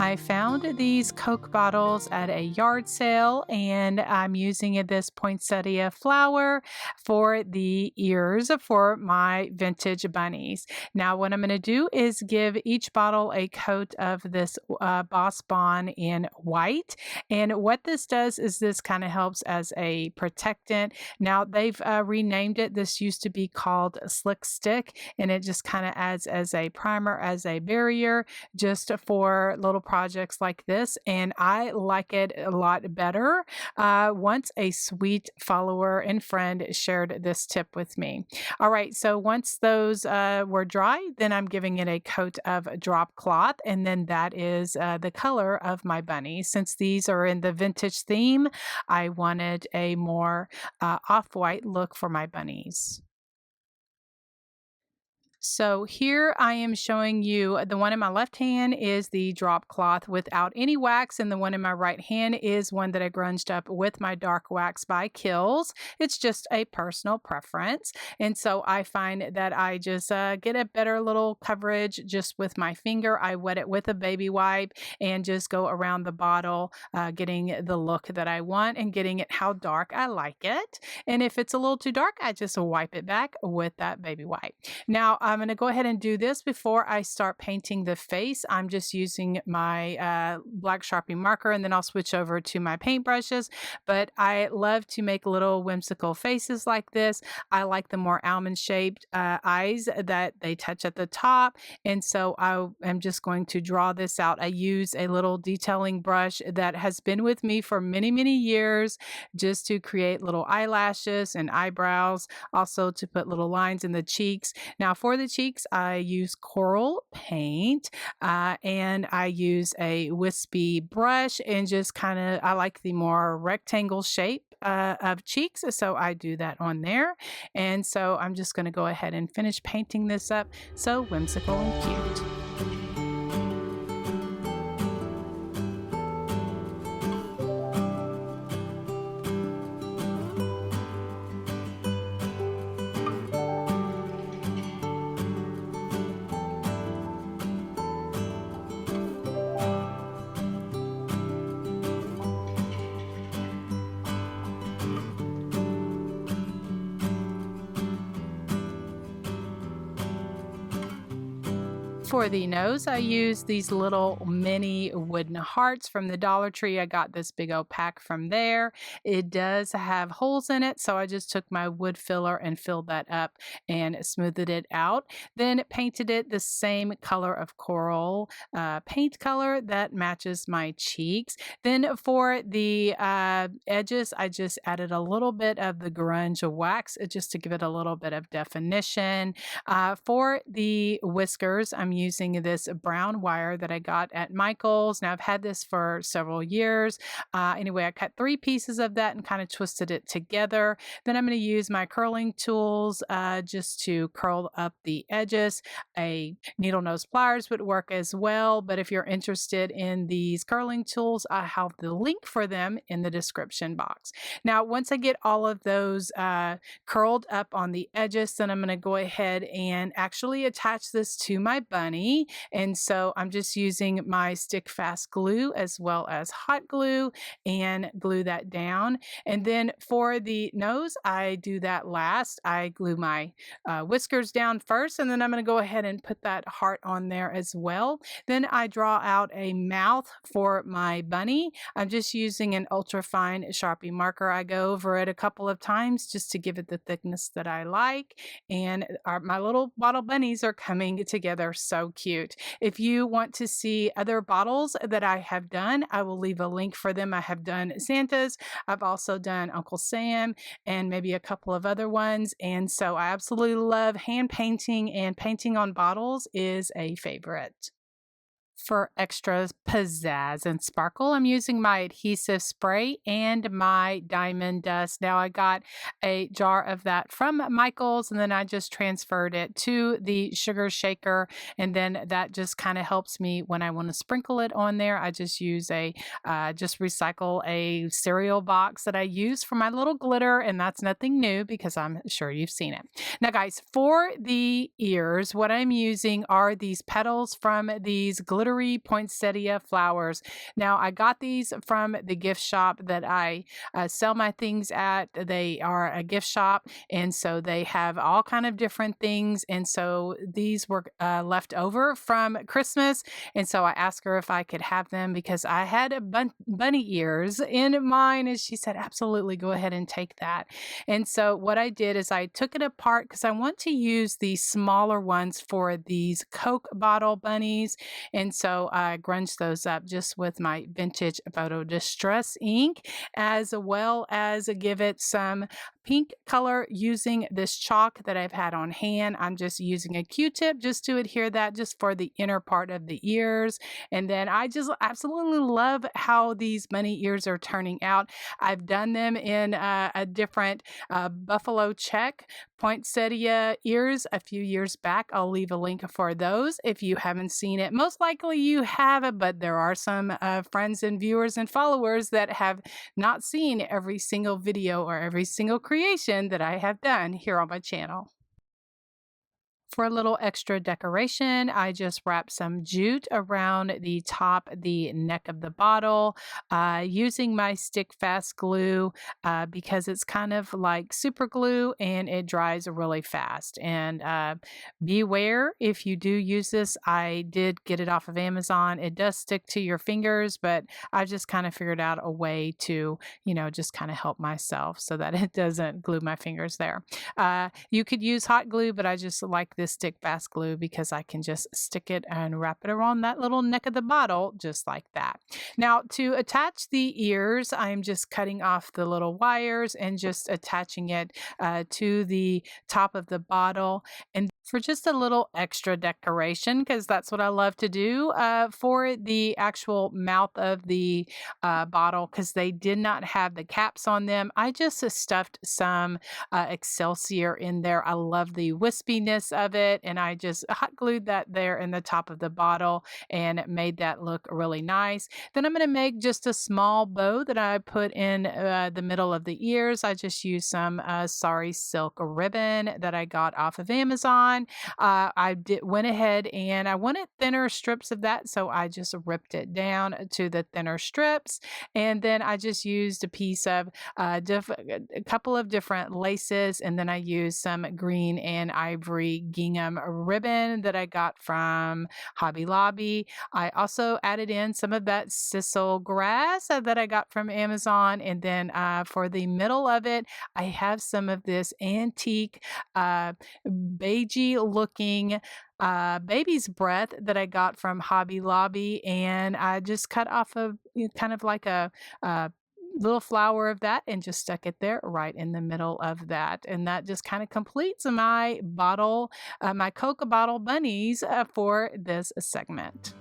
I found these Coke bottles at a yard sale, and I'm using this poinsettia flower for the ears for my vintage bunnies. Now, what I'm going to do is give each bottle a coat of this Boss Bond in white. And what this does is this kind of helps as a protectant. Now, they've renamed it. This used to be called Slick Stick, and it just kind of adds as a primer, as a barrier, just for little projects like this. And I like it a lot better once a sweet follower and friend shared this tip with me. All right, so once those were dry, then I'm giving it a coat of drop cloth, and then that is the color of my bunnies. Since these are in the vintage theme, I wanted a more off-white look for my bunnies. So here I am showing you the one in my left hand is the drop cloth without any wax, and the one in my right hand is one that I grunged up with my dark wax by Kills. It's just a personal preference, and so I find that I just get a better little coverage just with my finger. I wet it with a baby wipe and just go around the bottle, getting the look that I want and getting it how dark I like it. And if it's a little too dark, I just wipe it back with that baby wipe. Now, I'm going to go ahead and do this before I start painting the face. I'm just using my black Sharpie marker, and then I'll switch over to my paintbrushes. But I love to make little whimsical faces like this. I like the more almond-shaped eyes that they touch at the top. And so I am just going to draw this out. I use a little detailing brush that has been with me for many, many years, just to create little eyelashes and eyebrows, also to put little lines in the cheeks. Now, for the cheeks, I use coral paint and I use a wispy brush, and just kind of, I like the more rectangle shape of cheeks, so I do that on there. And so I'm just going to go ahead and finish painting this up so whimsical and cute. For the nose, I use these little mini wooden hearts from the Dollar Tree. I got this big old pack from there. It does have holes in it, so I just took my wood filler and filled that up and smoothed it out. Then painted it the same color of coral paint color that matches my cheeks. Then for the edges, I just added a little bit of the grunge wax just to give it a little bit of definition. For the whiskers, I'm using this brown wire that I got at Michael's. Now, I've had this for several years. Anyway, I cut 3 pieces of that and kind of twisted it together. Then I'm going to use my curling tools just to curl up the edges. A needle nose pliers would work as well, but if you're interested in these curling tools, I have the link for them in the description box. Now, once I get all of those curled up on the edges, then I'm going to go ahead and actually attach this to my bunny. And so I'm just using my stick fast glue as well as hot glue and glue that down. And then for the nose, I do that last. I glue my whiskers down first, and then I'm going to go ahead and put that heart on there as well. Then I draw out a mouth for my bunny. I'm just using an ultra fine Sharpie marker. I go over it a couple of times just to give it the thickness that I like. And my little bottle bunnies are coming together so cute. If you want to see other bottles that I have done, I will leave a link for them. I have done Santa's. I've also done Uncle Sam and maybe a couple of other ones. And so I absolutely love hand painting, and painting on bottles is a favorite. For extra pizzazz and sparkle, I'm using my adhesive spray and my diamond dust. Now, I got a jar of that from Michael's, and then I just transferred it to the sugar shaker, and then that just kind of helps me when I want to sprinkle it on there. I just use just recycle a cereal box that I use for my little glitter, and that's nothing new because I'm sure you've seen it. Now, guys, for the ears, what I'm using are these petals from these glitter glittery poinsettia flowers. Now, I got these from the gift shop that I sell my things at. They are a gift shop, and so they have all kind of different things. And so these were left over from Christmas, and so I asked her if I could have them because I had bunny ears in mine, and she said, "Absolutely, go ahead and take that." And so what I did is I took it apart because I want to use the smaller ones for these Coke bottle bunnies. And so I grunged those up just with my vintage photo distress ink, as well as give it some pink color using this chalk that I've had on hand. I'm just using a Q-tip just to adhere that just for the inner part of the ears. And then I just absolutely love how these bunny ears are turning out. I've done them in a different buffalo check poinsettia ears a few years back. I'll leave a link for those if you haven't seen it. Most likely you have, but there are some friends and viewers and followers that have not seen every single video or every single creation that I have done here on my channel. For a little extra decoration, I just wrapped some jute around the top, the neck of the bottle, using my stick fast glue because it's kind of like super glue and it dries really fast. And beware if you do use this. I did get it off of Amazon. It does stick to your fingers, but I just kind of figured out a way to, just kind of help myself so that it doesn't glue my fingers there. You could use hot glue, but I just like this stick fast glue because I can just stick it and wrap it around that little neck of the bottle just like that. Now, to attach the ears, I'm just cutting off the little wires and just attaching it to the top of the bottle. And for just a little extra decoration, because that's what I love to do for the actual mouth of the bottle, because they did not have the caps on them. I just stuffed some Excelsior in there. I love the wispiness of it, and I just hot glued that there in the top of the bottle and made that look really nice. Then I'm going to make just a small bow that I put in the middle of the ears. I just used some Sari Silk ribbon that I got off of Amazon. Went ahead and I wanted thinner strips of that, so I just ripped it down to the thinner strips, and then I just used a piece of a couple of different laces, and then I used some green and ivory gingham ribbon that I got from Hobby Lobby. I also added in some of that sisal grass that I got from Amazon, and then for the middle of it, I have some of this antique beigey looking baby's breath that I got from Hobby Lobby, and I just cut off kind of like a little flower of that and just stuck it there right in the middle of that. And that just kind of completes my bottle, my Coca bottle bunnies for this segment.